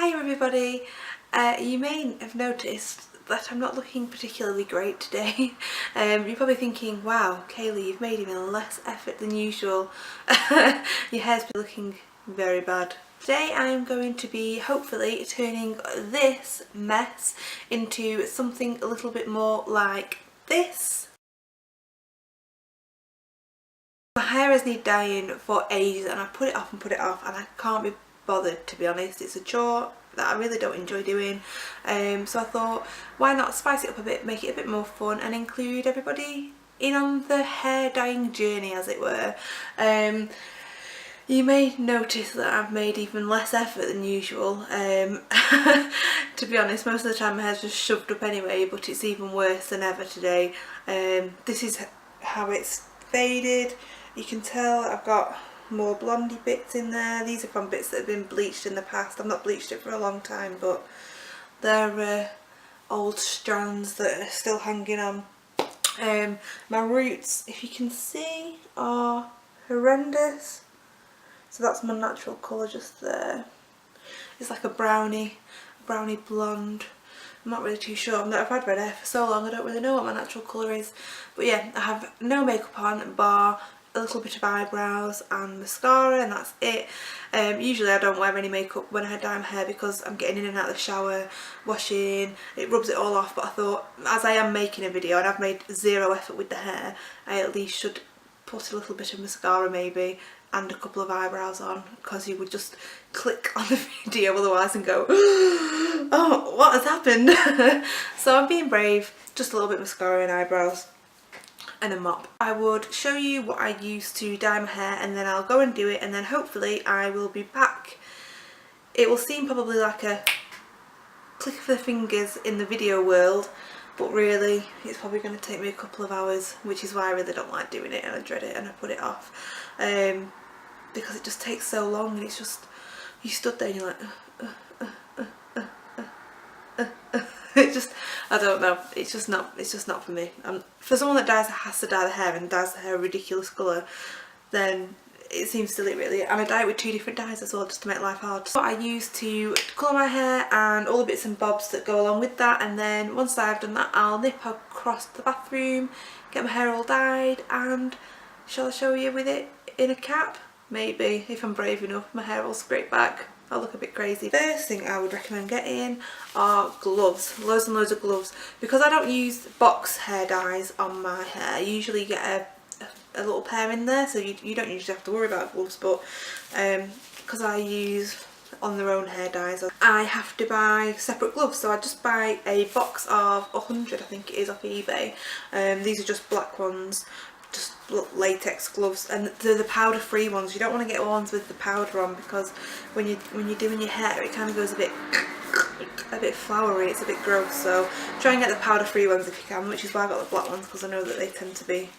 Hi everybody, you may have noticed that I'm not looking particularly great today. You're probably thinking, wow Kayleigh, you've made even less effort than usual. Your hair's been looking very bad. Today I'm going to be hopefully turning this mess into something a little bit more like this. My hair has needed dyeing for ages and I put it off and I can't be bothered, to be honest. It's a chore that I really don't enjoy doing, so I thought why not spice it up a bit, make it a bit more fun and include everybody in on the hair dyeing journey, as it were. You may notice that I've made even less effort than usual. To be honest, most of the time my hair's just shoved up anyway, but it's even worse than ever today. This is how it's faded. You can tell I've got more blondie bits in there. These are from bits that have been bleached in the past. I've not bleached it for a long time, but they're old strands that are still hanging on. My roots, if you can see, are horrendous. So that's my natural colour just there. It's like a brownie blonde. I'm not really too sure. I've had red hair for so long I don't really know what my natural colour is. But yeah, I have no makeup on bar a little bit of eyebrows and mascara, and that's it. Usually I don't wear any makeup when I dye my hair because I'm getting in and out of the shower, washing, it rubs it all off. But I thought, as I am making a video and I've made zero effort with the hair, I at least should put a little bit of mascara maybe and a couple of eyebrows on, because you would just click on the video otherwise and go, oh, what has happened? So I'm being brave, just a little bit of mascara and eyebrows and a mop. I would show you what I use to dye my hair and then I'll go and do it, and then hopefully I will be back. It will seem probably like a click of the fingers in the video world, but really it's probably going to take me a couple of hours, which is why I really don't like doing it and I dread it and I put it off, because it just takes so long and it's just, you stood there and you're like it just, I don't know, it's just not for me. For someone that has to dye the hair and dyes the hair a ridiculous colour, then it seems silly really. And I dye it with two different dyes as well, just to make life hard. So I use to colour my hair and all the bits and bobs that go along with that, and then once I've done that I'll nip across the bathroom, get my hair all dyed, and shall I show you with it in a cap? Maybe, if I'm brave enough. My hair all scraped back, I'll look a bit crazy. First thing I would recommend getting are gloves, loads and loads of gloves, because I don't use box hair dyes on my hair. I usually get a little pair in there, so you don't usually have to worry about gloves, but because I use on their own hair dyes, I have to buy separate gloves. So I just buy a box of 100, I think it is, off eBay. These are just black ones, just latex gloves, and they're the powder free ones. You don't want to get ones with the powder on, because when you're doing your hair it kind of goes a bit floury, it's a bit gross. So try and get the powder free ones if you can, which is why I got the black ones, because I know that they tend to be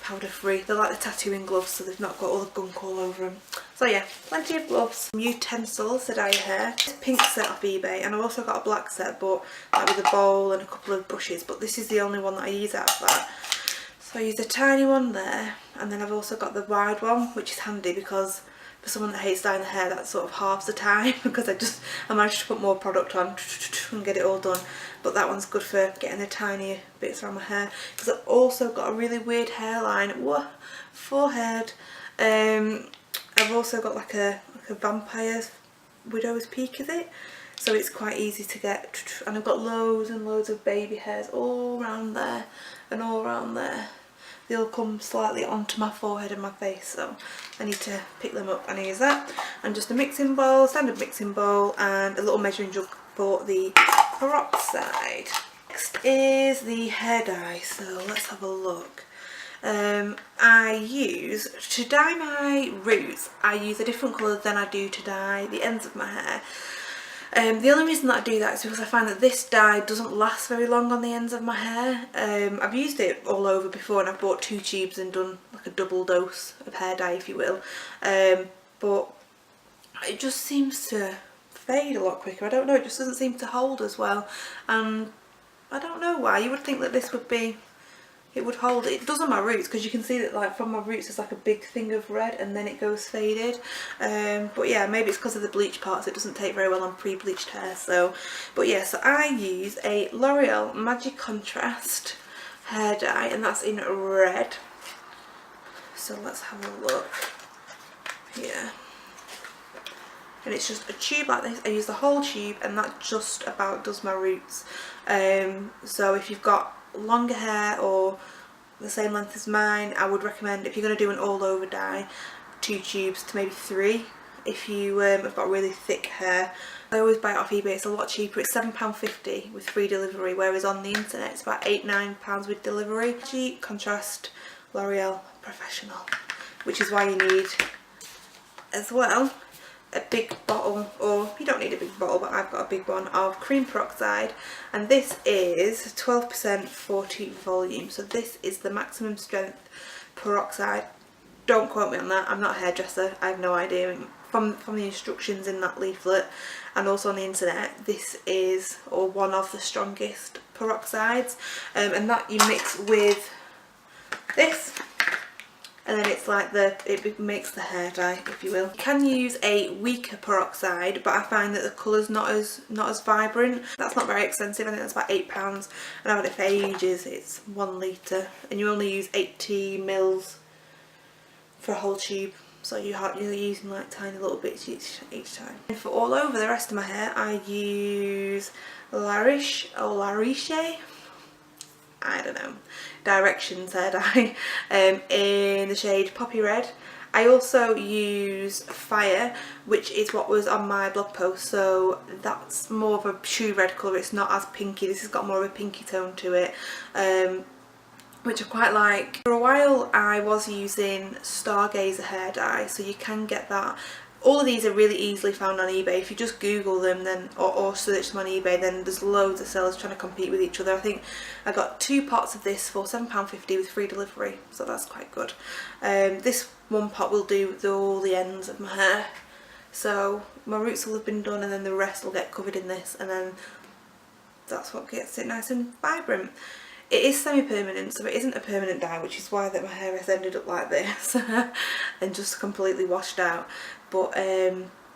powder free. They're like the tattooing gloves, so they've not got all the gunk all over them. So yeah, plenty of gloves. Some utensils to dye your hair. This pink set off eBay, and I've also got a black set, but like with a bowl and a couple of brushes, but this is the only one that I use out of that. So I use a tiny one there, and then I've also got the wide one, which is handy because for someone that hates dyeing the hair, that's sort of half the time, because I managed to put more product on and get it all done. But that one's good for getting the tinier bits around my hair, because I've also got a really weird hairline. Whoa, forehead. I've also got like a vampire widow's peak, is it? So it's quite easy to get, and I've got loads and loads of baby hairs all around there and all around there. They'll come slightly onto my forehead and my face, so I need to pick them up and use that. And just a mixing bowl, standard mixing bowl, and a little measuring jug for the peroxide. Next is the hair dye, so let's have a look. I use, to dye my roots, I use a different colour than I do to dye the ends of my hair. The only reason that I do that is because I find that this dye doesn't last very long on the ends of my hair. I've used it all over before, and I've bought 2 tubes and done like a double dose of hair dye, if you will. But it just seems to fade a lot quicker. I don't know, it just doesn't seem to hold as well, and I don't know why. You would think that this would be, it would hold. It does on my roots, because you can see that like from my roots there's like a big thing of red and then it goes faded. But yeah, maybe it's because of the bleach parts, it doesn't take very well on pre-bleached hair. So, but yeah, so I use a L'Oreal Magic Contrast hair dye, and that's in red. So let's have a look here. And it's just a tube like this. I use the whole tube, and that just about does my roots. So if you've got longer hair or the same length as mine, I would recommend, if you're going to do an all over dye, 2 tubes to maybe 3 if you have got really thick hair. I always buy it off eBay, it's a lot cheaper. It's £7.50 with free delivery, whereas on the internet it's about £8–9 with delivery. Magic Contrast L'Oreal Professional, which is why you need as well a big bottle, or you don't need a big bottle, but I've got a big one, of cream peroxide, and this is 12% 40 volume, so this is the maximum strength peroxide. Don't quote me on that, I'm not a hairdresser, I have no idea. From the instructions in that leaflet and also on the internet, this is one of the strongest peroxides, and that you mix with this, and then it's like it makes the hair dye, if you will. You can use a weaker peroxide, but I find that the colour's not as vibrant. That's not very expensive, I think that's about £8, and I've had it for ages. It's 1 litre, and you only use 80 mils for a whole tube, so you're using like tiny little bits each time. And for all over the rest of my hair, I use La Riche, I don't know, Directions hair dye in the shade Poppy Red. I also use Fire, which is what was on my blog post, so that's more of a shoe red colour, it's not as pinky. This has got more of a pinky tone to it, which I quite like. For a while I was using Stargazer hair dye, so you can get that. All of these are really easily found on eBay. If you just Google them then, or search them on eBay, then there's loads of sellers trying to compete with each other. I think I got 2 pots of this for £7.50 with free delivery, so that's quite good. This one pot will do all the ends of my hair, so my roots will have been done, and then the rest will get covered in this, and then that's what gets it nice and vibrant. It is semi-permanent, so it isn't a permanent dye, which is why that my hair has ended up like this and just completely washed out. But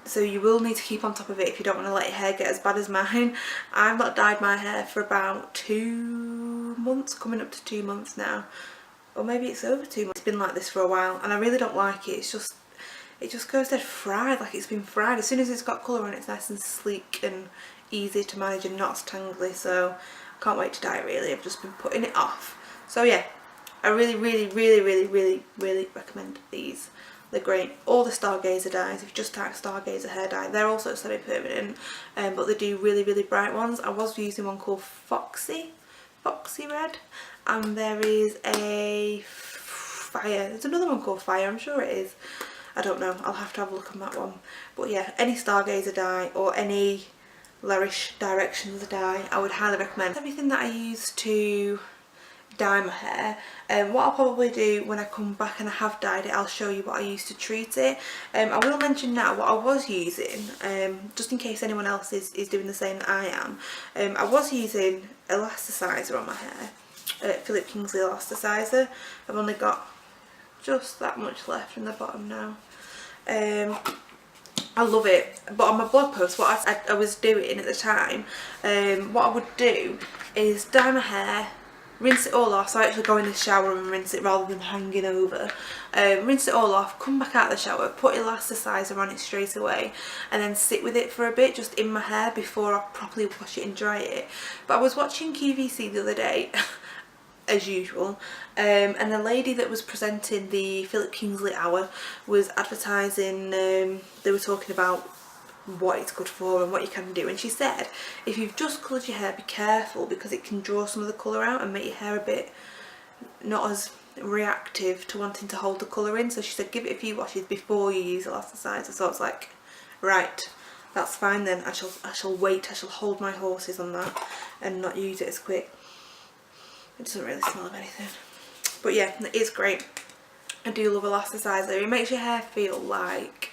so you will need to keep on top of it if you don't want to let your hair get as bad as mine. I've not dyed my hair for about 2 months, coming up to 2 months now, or maybe it's over 2 months. It's been like this for a while, and I really don't like it. It just goes dead fried, like it's been fried. As soon as it's got colour on, it's nice and sleek and easy to manage and not as tangly. So can't wait to dye it really. I've just been putting it off. So yeah, I really recommend these. They're great. All the Stargazer dyes, if you just type Stargazer hair dye, they're also semi-permanent, but they do really bright ones. I was using one called Foxy Red, and there is a Fire. There's another one called Fire, I'm sure it is. I don't know, I'll have to have a look on that one. But yeah, any Stargazer dye or any La Riche Directions dye, I would highly recommend. Everything that I use to dye my hair, what I'll probably do when I come back and I have dyed it, I'll show you what I used to treat it. I will mention now what I was using, just in case anyone else is doing the same that I am. I was using elasticizer on my hair, Philip Kingsley elasticizer. I've only got just that much left in the bottom now. I love it, but on my blog post what I was doing at the time, what I would do is dye my hair, rinse it all off. So I actually go in the shower and rinse it rather than hanging over. Rinse it all off, come back out of the shower, put elasticizer on it straight away, and then sit with it for a bit just in my hair before I properly wash it and dry it. But I was watching QVC the other day as usual, and the lady that was presenting the Philip Kingsley Hour was advertising, they were talking about what it's good for and what you can do, and she said if you've just coloured your hair, be careful because it can draw some of the colour out and make your hair a bit not as reactive to wanting to hold the colour in. So she said give it a few washes before you use elasticizer. So I was like, right, that's fine then, I shall wait, I shall hold my horses on that and not use it as quick. It doesn't really smell of anything, but yeah, it is great. I do love elasticizer. It makes your hair feel like,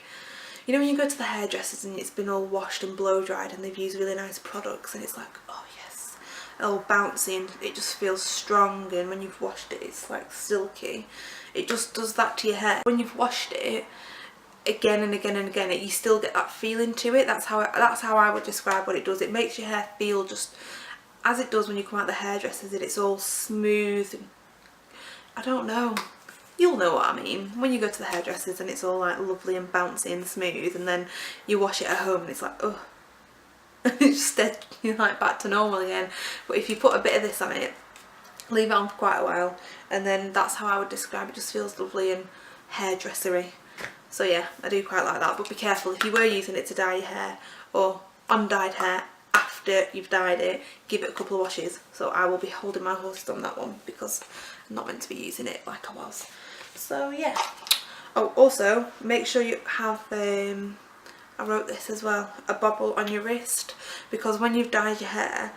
you know when you go to the hairdressers and it's been all washed and blow dried and they've used really nice products and it's like, oh yes, all bouncy and it just feels strong, and when you've washed it it's like silky. It just does that to your hair. When you've washed it again and again and again, you still get that feeling to it. That's how I would describe what it does. It makes your hair feel just as it does when you come out the hairdressers, and it's all smooth and, I don't know, you'll know what I mean, when you go to the hairdressers and it's all like lovely and bouncy and smooth, and then you wash it at home and it's like, oh, it's just you're like back to normal again. But if you put a bit of this on it, leave it on for quite a while, and then that's how I would describe it. Just feels lovely and hairdressery. So yeah, I do quite like that. But be careful, if you were using it to dye your hair or undyed hair after you've dyed it, give it a couple of washes. So I will be holding my horses on that one because I'm not meant to be using it like I was. So yeah. Oh, also make sure you have I wrote this as well, a bobble on your wrist, because when you've dyed your hair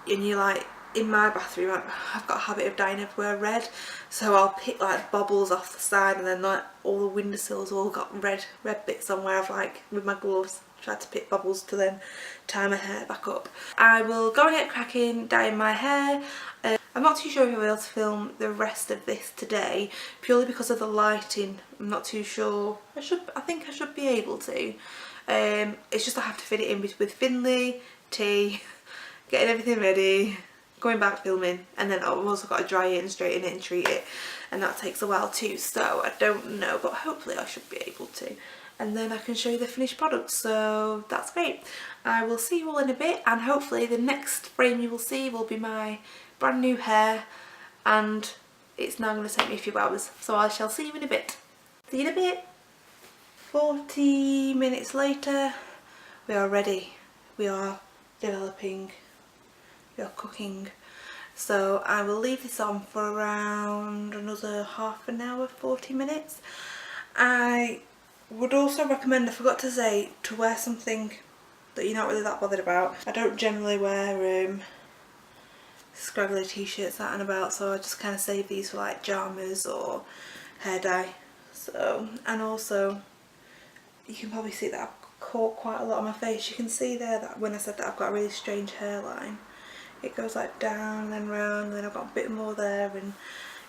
and you like, in my bathroom I've got a habit of dyeing everywhere red, so I'll pick like bobbles off the side, and then like all the windowsills all got red bits on where I've like with my gloves tried to pick bobbles to then tie my hair back up. I will go and get cracking dyeing my hair. I'm not too sure if I'll be able to film the rest of this today, purely because of the lighting. I'm not too sure. I think I should be able to. It's just I have to fit it in with Finley, tea, getting everything ready, going back filming, and then I've also got to dry it and straighten it and treat it, and that takes a while too, so I don't know, but hopefully I should be able to. And then I can show you the finished product, so that's great. I will see you all in a bit, and hopefully the next frame you will see will be my brand new hair, and it's now going to take me a few hours, so I shall see you in a bit. See you in a bit. 40 minutes later, we are ready. We are developing, we are cooking. So I will leave this on for around another half an hour, 40 minutes. I would also recommend, I forgot to say, to wear something that you're not really that bothered about. I don't generally wear scraggly t-shirts out and about, so I just kind of save these for like pyjamas or hair dye. So, and also you can probably see that I've caught quite a lot on my face. You can see there that when I said that I've got a really strange hairline, it goes like down and then round, and then I've got a bit more there, and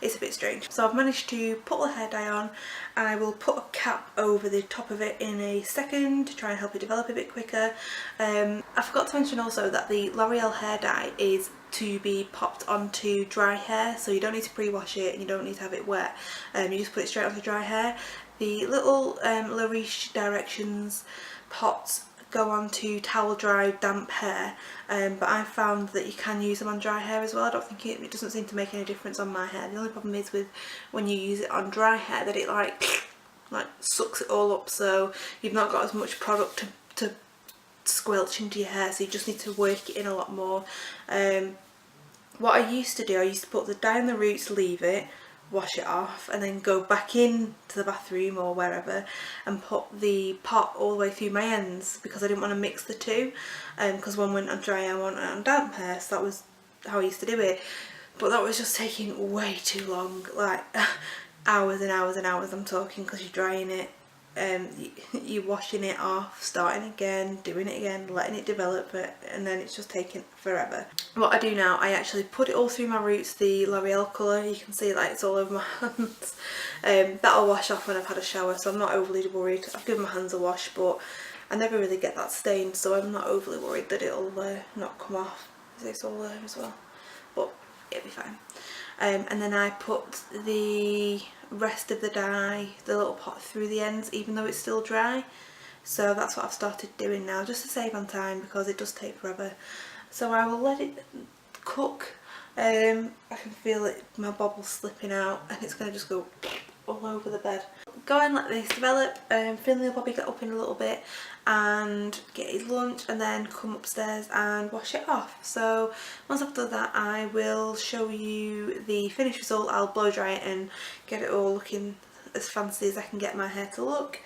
it's a bit strange. So I've managed to put the hair dye on. I will put a cap over the top of it in a second to try and help it develop a bit quicker. I forgot to mention also that the L'Oreal hair dye is to be popped onto dry hair, so you don't need to pre-wash it and you don't need to have it wet. You just put it straight onto dry hair. The little La Riche directions pots go on to towel dry damp hair, but I found that you can use them on dry hair as well. I don't think it doesn't seem to make any difference on my hair. The only problem is with when you use it on dry hair that it like sucks it all up, so you've not got as much product to squelch into your hair, so you just need to work it in a lot more. What I used to do, I used to put the dye in the roots, leave it, wash it off, and then go back in to the bathroom or wherever and put the pot all the way through my ends, because I didn't want to mix the two, because one went on dry hair, one went on damp hair, so that was how I used to do it. But that was just taking way too long, like hours and hours and hours I'm talking, because you're drying it, you're washing it off, starting again, doing it again, letting it develop, and then it's just taking forever. What I do now, I actually put it all through my roots, the L'Oreal colour. You can see like it's all over my hands. That'll wash off when I've had a shower, so I'm not overly worried. I've given my hands a wash, but I never really get that stain, so I'm not overly worried that it'll not come off. It's all there as well, but it'll be fine. And then I put the rest of the dye, the little pot, through the ends even though it's still dry. So that's what I've started doing now, just to save on time, because it does take forever. So I will let it cook. I can feel it, my bobble's slipping out, and it's going to just go all over the bed. Go and let this develop. Finley will probably get up in a little bit and get his lunch, and then come upstairs and wash it off. So once I've done that, I will show you the finished result. I'll blow dry it and get it all looking as fancy as I can get my hair to look,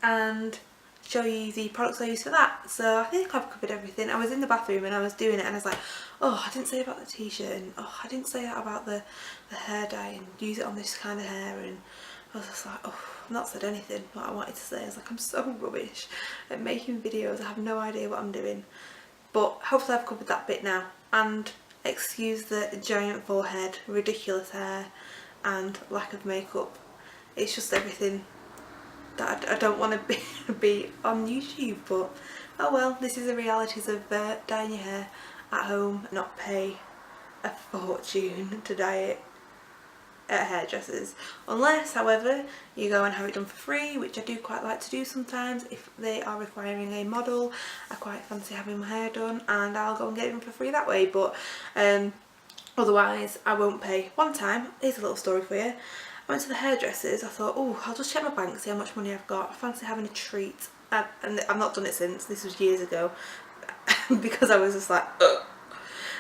and show you the products I use for that. So I think I've covered everything. I was in the bathroom and I was doing it, and I was like, oh, I didn't say about the t-shirt, and oh, I didn't say that about the hair dye and use it on this kind of hair, and I was just like, oh, I've not said anything what I wanted to say. I was like, I'm so rubbish at making videos, I have no idea what I'm doing. But hopefully I've covered that bit now. And excuse the giant forehead, ridiculous hair and lack of makeup. It's just everything that I don't want to be on YouTube, but oh well, this is the realities of dyeing your hair at home, not pay a fortune to dye it at hairdressers, unless however you go and have it done for free, which I do quite like to do sometimes. If they are requiring a model, I quite fancy having my hair done and I'll go and get it done for free that way, but otherwise I won't pay. One time, here's a little story for you, I went to the hairdressers, I thought, oh, I'll just check my bank, see how much money I've got, I fancy having a treat, and I've not done it since, this was years ago, because I was just like, ugh.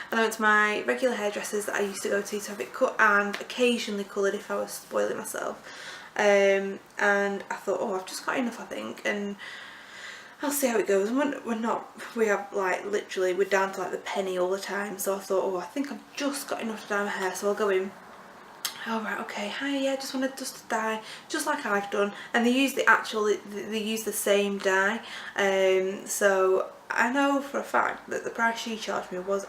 And I went to my regular hairdressers that I used to go to have it cut and occasionally coloured if I was spoiling myself. And I thought, oh, I've just got enough I think, and I'll see how it goes. And we have like literally, we're down to like the penny all the time, so I thought, oh, I think I've just got enough to dye my hair, so I'll go in. Alright, okay, hi, yeah, just wanted to dye just like I've done, and they use they use the same dye, so I know for a fact that the price she charged me was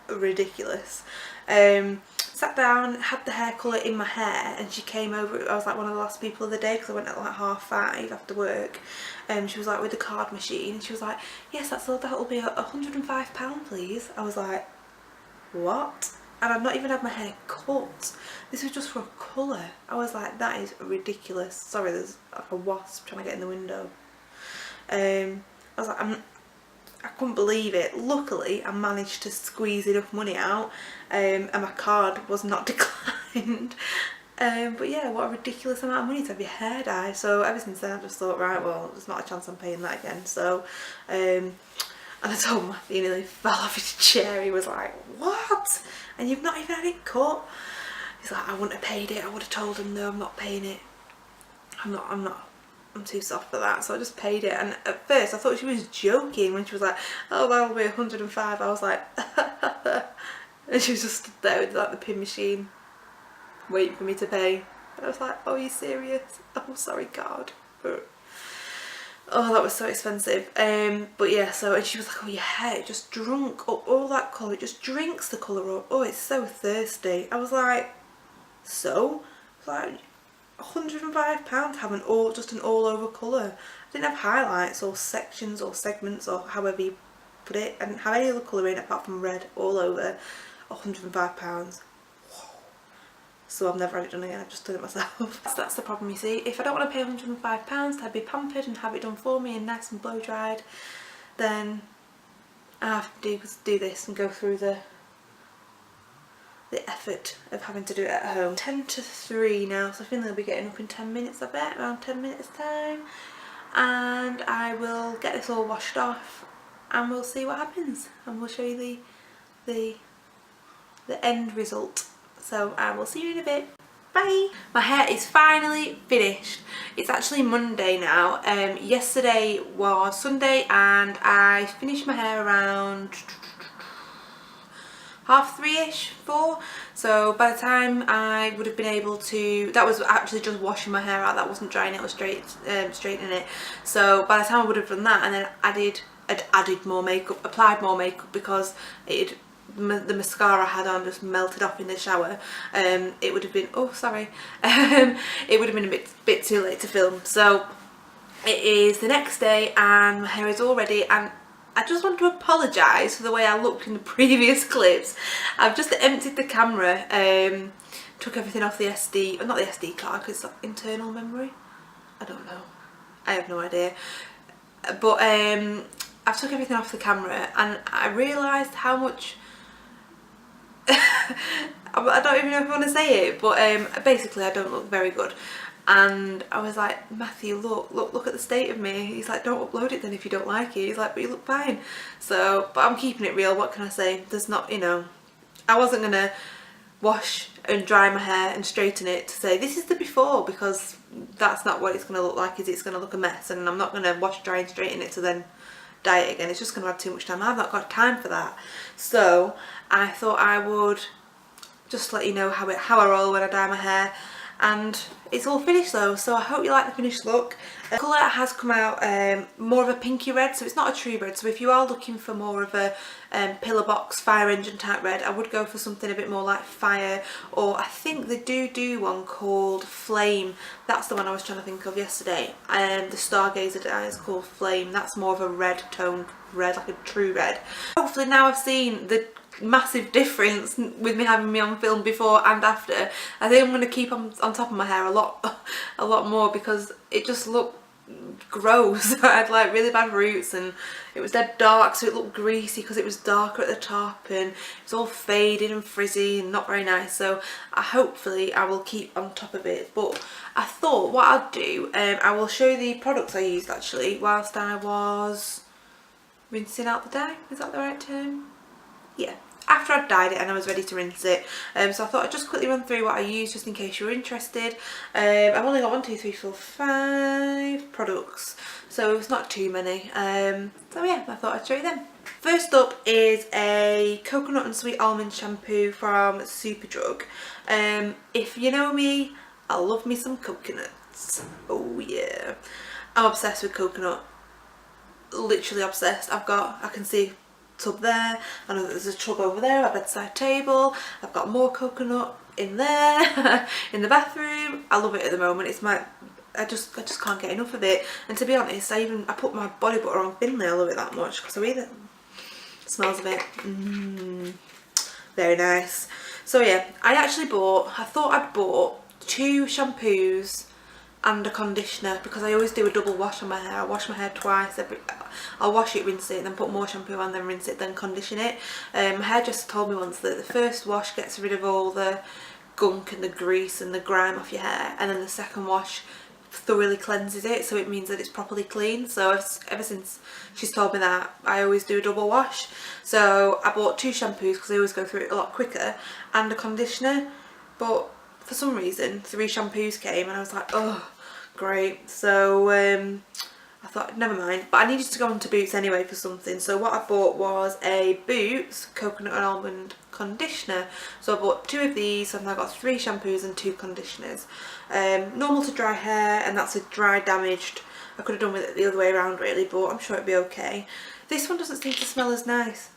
ridiculous. Sat down, had the hair colour in my hair, and she came over. I was like one of the last people of the day because I went at like 5:30 after work, and she was like with the card machine, and she was like, yes, that'll be £105 please. I was like, what? And I've not even had my hair cut. This was just for a colour. I was like, that is ridiculous. Sorry, there's like a wasp trying to get in the window. I was like, I couldn't believe it. Luckily, I managed to squeeze enough money out, and my card was not declined. But yeah, what a ridiculous amount of money to have your hair dyed. So ever since then, I just thought, right, well, there's not a chance I'm paying that again. So, and I told Matthew, he nearly fell off his chair. He was like, what? And you've not even had it cut? He's like, I wouldn't have paid it. I would have told him, no, I'm not paying it. I'm too soft for that, so I just paid it. And at first I thought she was joking when she was like, oh, that'll be 105. I was like, and she was just stood there with like the pin machine waiting for me to pay. I was like, oh, are you serious? Oh, sorry, God. But, oh, that was so expensive. But yeah, so, and she was like, oh, your hair just drunk up all that colour, it just drinks the colour up. Oh, it's so thirsty. I was like, so? I was like, £105 have just an all over colour. I didn't have highlights or sections or segments or however you put it. I didn't have any other colour in apart from red all over. £105. So I've never had it done again, I've just done it myself. So that's the problem, you see. If I don't want to pay £105 to be pampered and have it done for me and nice and blow dried, then I have to do this and go through the effort of having to do it at home. 10 to 3 now, so I think they'll be getting up in 10 minutes, I bet, around 10 minutes time. And I will get this all washed off and we'll see what happens. And we'll show you the end result. So I will see you in a bit. Bye! My hair is finally finished. It's actually Monday now. Yesterday was Sunday and I finished my hair around 3:30ish, 4. So by the time I would have been able to, that was actually just washing my hair out, that wasn't drying it or straightening it. So by the time I would have done that and then added more makeup, applied more makeup because the mascara I had on just melted off in the shower, it would have been, oh sorry, it would have been a bit too late to film. So it is the next day and my hair is all ready, and I just want to apologise for the way I looked in the previous clips. I've just emptied the camera, took everything off the SD, not the SD card because it's like internal memory. I don't know. I have no idea. But I've took everything off the camera and I realised how much I don't even know if I want to say it, but basically I don't look very good. And I was like, Matthew, look at the state of me. He's like, don't upload it then if you don't like it. He's like, but you look fine. So, but I'm keeping it real, what can I say? There's not, you know, I wasn't going to wash and dry my hair and straighten it to say this is the before, because that's not what it's going to look like. It's going to look a mess, and I'm not going to wash, dry and straighten it to then dye it again. It's just going to have too much time. I've not got time for that. So I thought I would just let you know how I roll when I dye my hair. and it's all finished though, so I hope you like the finished look. The colour has come out more of a pinky red, so it's not a true red. So if you are looking for more of a pillar box fire engine type red, I would go for something a bit more like fire, or I think they do one called Flame. That's the one I was trying to think of yesterday. The Stargazer dye is called Flame. That's more of a red toned red, like a true red. Hopefully now I've seen the massive difference with me having me on film before and after. I think I'm going to keep on top of my hair a lot more, because it just looked gross. I had like really bad roots and it was dead dark, so it looked greasy because it was darker at the top, and it was all faded and frizzy and not very nice. So hopefully I will keep on top of it. But I thought what I'd do, I will show you the products I used actually whilst I was rinsing out the dye. Is that the right term? Yeah, after I'd dyed it and I was ready to rinse it. So I thought I'd just quickly run through what I used just in case you were interested. I've only got 1, 2, 3, 4, 5 products, so it's not too many. So yeah, I thought I'd show you them. First up is a coconut and sweet almond shampoo from Superdrug. If you know me, I love me some coconuts. Oh yeah, I'm obsessed with coconut. Literally obsessed. I can see tub there, I know that there's a tub over there at bedside table. I've got more coconut in there in the bathroom. I love it at the moment. It's my I just can't get enough of it. And to be honest, I put my body butter on thinly. I love it that much because I really smells of it. Very nice. So yeah, I thought I'd bought 2 shampoos and a conditioner, because I always do a double wash on my hair. I wash my hair twice. I'll wash it, rinse it, then put more shampoo on, then rinse it, then condition it. My hairdresser told me once that the first wash gets rid of all the gunk and the grease and the grime off your hair, and then the second wash thoroughly cleanses it, so it means that it's properly clean. So ever since she's told me that, I always do a double wash. So I bought 2 shampoos because I always go through it a lot quicker, and a conditioner. But for some reason 3 shampoos came and I was like, oh great. So I thought never mind, but I needed to go on to Boots anyway for something. So what I bought was a Boots coconut and almond conditioner. So I bought 2 of these, and I got 3 shampoos and 2 conditioners. Normal to dry hair, and that's a dry damaged. I could have done with it the other way around really, but I'm sure it'd be okay. This one doesn't seem to smell as nice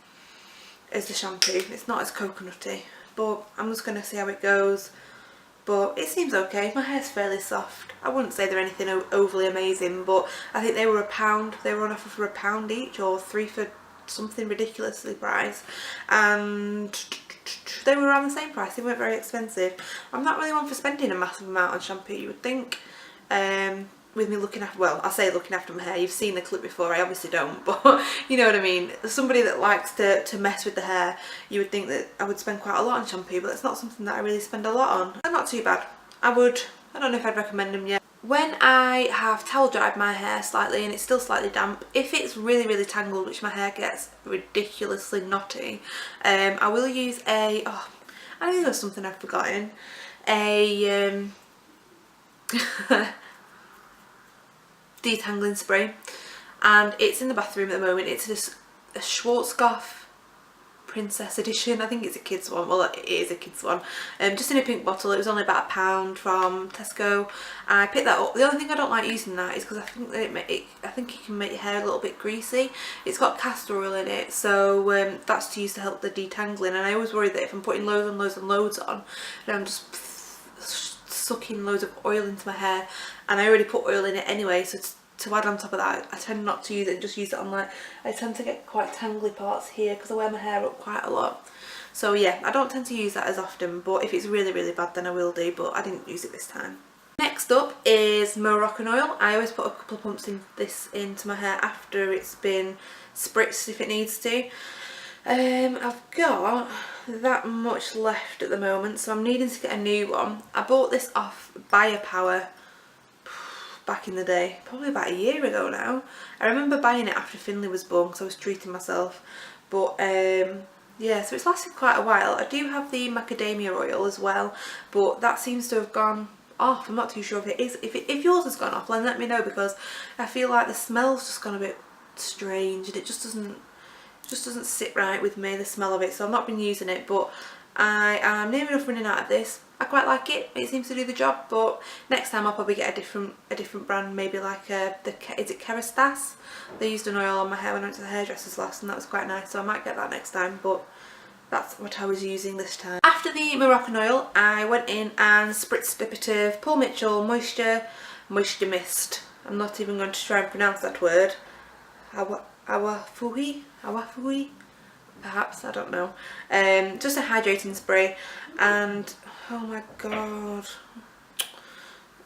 as the shampoo. It's not as coconutty, but I'm just going to see how it goes. But it seems okay. My hair's fairly soft. I wouldn't say they're anything overly amazing, but I think they were £1. They were on offer for £1 each, or 3 for something ridiculously priced, and they were around the same price. They weren't very expensive. I'm not really one for spending a massive amount on shampoo, you would think. With me looking after, well, I say looking after my hair, you've seen the clip before, I obviously don't, but you know what I mean. Somebody that likes to mess with the hair, you would think that I would spend quite a lot on shampoo, but it's not something that I really spend a lot on. They're not too bad. I don't know if I'd recommend them yet. When I have towel dried my hair slightly and it's still slightly damp, if it's really tangled, which my hair gets ridiculously knotty, I will use I think there's something I've forgotten. Detangling spray, and it's in the bathroom at the moment. It's just a Schwarzkopf Princess Edition. I think it's a kids one. Well, it is a kids one. Just in a pink bottle. It was only about £1 from Tesco. I picked that up. The only thing I don't like using that is because I think that I think it can make your hair a little bit greasy. It's got castor oil in it, so that's to use to help the detangling. And I always worry that if I'm putting loads and loads and loads on, and I'm just sucking loads of oil into my hair, and I already put oil in it anyway, so to add on top of that, I tend not to use it and just use it on, like, I tend to get quite tangly parts here because I wear my hair up quite a lot. So yeah, I don't tend to use that as often, but if it's really bad then I will do, but I didn't use it this time. Next up is Moroccan oil. I always put a couple of pumps into my hair after it's been spritzed if it needs to. I've got that much left at the moment, so I'm needing to get a new one. I bought this off Biopower back in the day, probably about a year ago now. I remember buying it after Finley was born because I was treating myself, but yeah, so it's lasted quite a while. I do have the macadamia oil as well, but that seems to have gone off. I'm not too sure if it is. If yours has gone off, then let me know, because I feel like the smell's just gone a bit strange and it just doesn't sit right with me, the smell of it. So I've not been using it, but I am near enough running out of this. I quite like it. It seems to do the job, but next time I'll probably get a different brand, maybe like is it Kerastase? They used an oil on my hair when I went to the hairdressers last, and that was quite nice, so I might get that next time, but that's what I was using this time. After the Moroccan oil, I went in and spritzed a bit of Paul Mitchell Moisture Mist. I'm not even going to try and pronounce that word. Awafui? Perhaps, I don't know. Just a hydrating spray, and oh my god.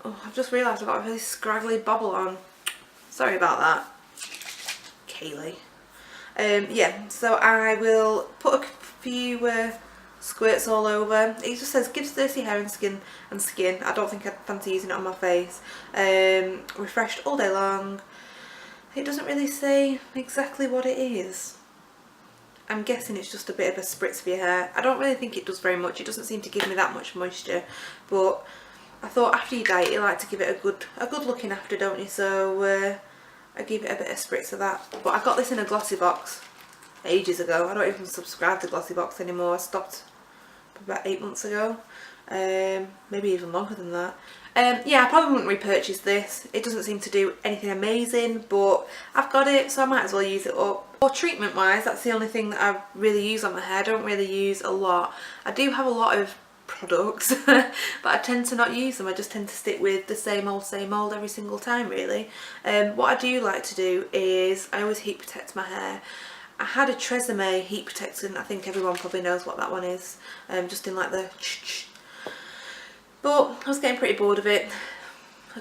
Oh, I've just realised I've got a really scraggly bobble on. Sorry about that, Kayleigh. Yeah, so I will put a few squirts all over. It just says gives thirsty hair and skin. I don't think I'd fancy using it on my face. Refreshed all day long. It doesn't really say exactly what it is. I'm guessing it's just a bit of a spritz for your hair. I don't really think it does very much. It doesn't seem to give me that much moisture, but I thought after you diet you like to give it a good looking after, don't you? So I give it a bit of spritz of that. But I got this in a glossy box ages ago. I don't even subscribe to glossy box anymore. I stopped about 8 months ago, maybe even longer than that. Yeah, I probably wouldn't repurchase this. It doesn't seem to do anything amazing, but I've got it, so I might as well use it up. Or treatment wise, that's the only thing that I really use on my hair. I don't really use a lot. I do have a lot of products but I tend to not use them. I just tend to stick with the same old every single time, really. What I do like to do is I always heat protect my hair. I had a Tresemme heat protectant. I think everyone probably knows what that one is, just in like the but I was getting pretty bored of it.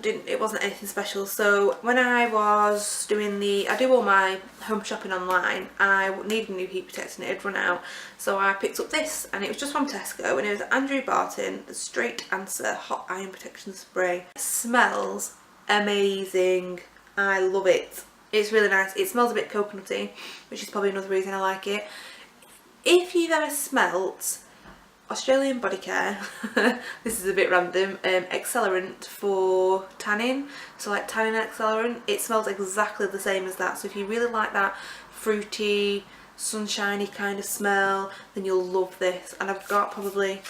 It wasn't anything special, so when I was doing I do all my home shopping online, I needed a new heat protectant. It had run out, so I picked up this, and it was just from Tesco, and it was Andrew Barton, the Straight Answer Hot Iron Protection Spray. It smells amazing. I love it. It's really nice. It smells a bit coconutty, which is probably another reason I like it. If you've ever smelt Australian body care, this is a bit random, accelerant for tanning, so like tanning accelerant, it smells exactly the same as that. So if you really like that fruity, sunshiny kind of smell, then you'll love this. And I've got probably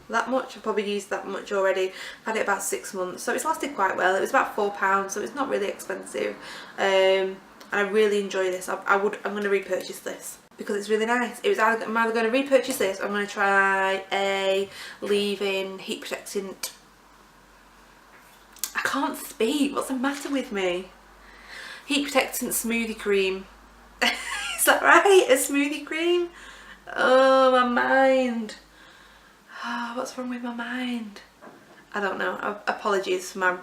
that much. I've probably used that much already. I've had it about 6 months, so it's lasted quite well. It was about £4, so it's not really expensive, and I really enjoy this. I'm going to repurchase this because it's really nice. I'm either going to repurchase this or I'm going to try a leave-in heat protectant. I can't speak. What's the matter with me? Heat protectant smoothie cream. Is that right? A smoothie cream? Oh, my mind. Oh, what's wrong with my mind? I don't know. Apologies for my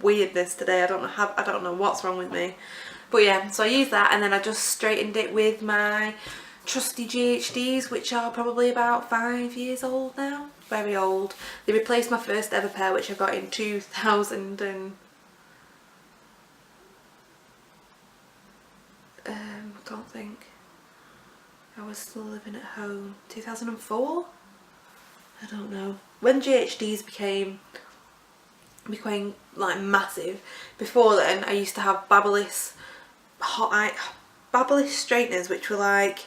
weirdness today. I don't know what's wrong with me. But yeah, so I used that, and then I just straightened it with my trusty GHDs, which are probably about 5 years old now. Very old. They replaced my first ever pair, which I got in 2000 and I can't think. I was still living at home. 2004? I don't know. When GHDs became like massive. Before then, I used to have Babyliss straighteners, which were like,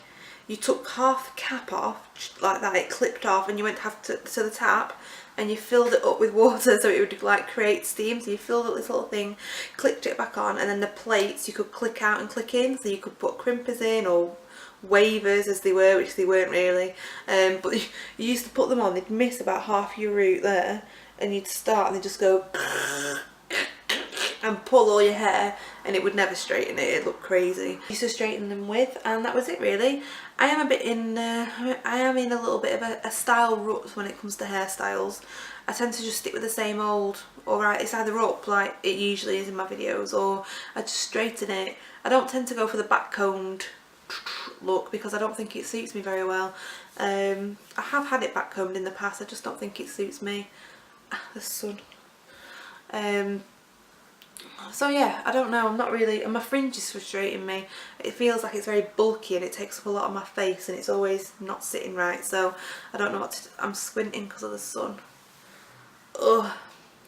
you took half the cap off like that, it clipped off, and you went to the tap and you filled it up with water so it would like create steam. So you filled up this little thing, clicked it back on, and then the plates you could click out and click in, so you could put crimpers in, or wavers as they were, which they weren't really, but you used to put them on, they'd miss about half your root there, and you'd start and they'd just go and pull all your hair, and it would never straighten it. It looked crazy. I used to straighten them with, and that was it really. I am in a little bit of a style rut when it comes to hairstyles. I tend to just stick with the same old, or it's either up like it usually is in my videos, or I just straighten it. I don't tend to go for the back combed look because I don't think it suits me very well. I have had it back combed in the past, I just don't think it suits me. The sun. So yeah, I don't know, I'm not really, and my fringe is frustrating me. It feels like it's very bulky and it takes up a lot of my face, and it's always not sitting right, so I don't know what to do. I'm squinting because of the sun. Ugh.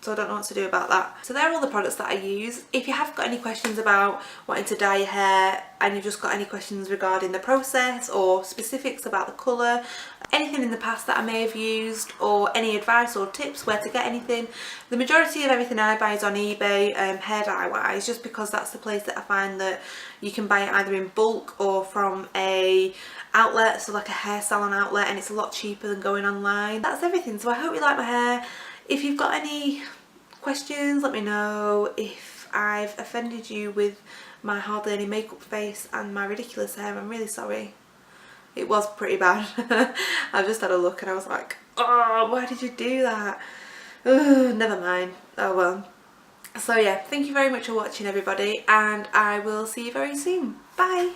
so I don't know what to do about that. So they're all the products that I use. If you have got any questions about wanting to dye your hair, and you've just got any questions regarding the process or specifics about the colour, anything in the past that I may have used, or any advice or tips where to get anything, the majority of everything I buy is on eBay, hair dye wise, just because that's the place that I find that you can buy it either in bulk or from a outlet, so like a hair salon outlet, and it's a lot cheaper than going online. That's everything. So I hope you like my hair. If you've got any questions, let me know. If I've offended you with my hardly any makeup face and my ridiculous hair, I'm really sorry. It was pretty bad. I just had a look and I was like, oh, why did you do that? Ugh, never mind. Oh well. So yeah, thank you very much for watching everybody, and I will see you very soon. Bye.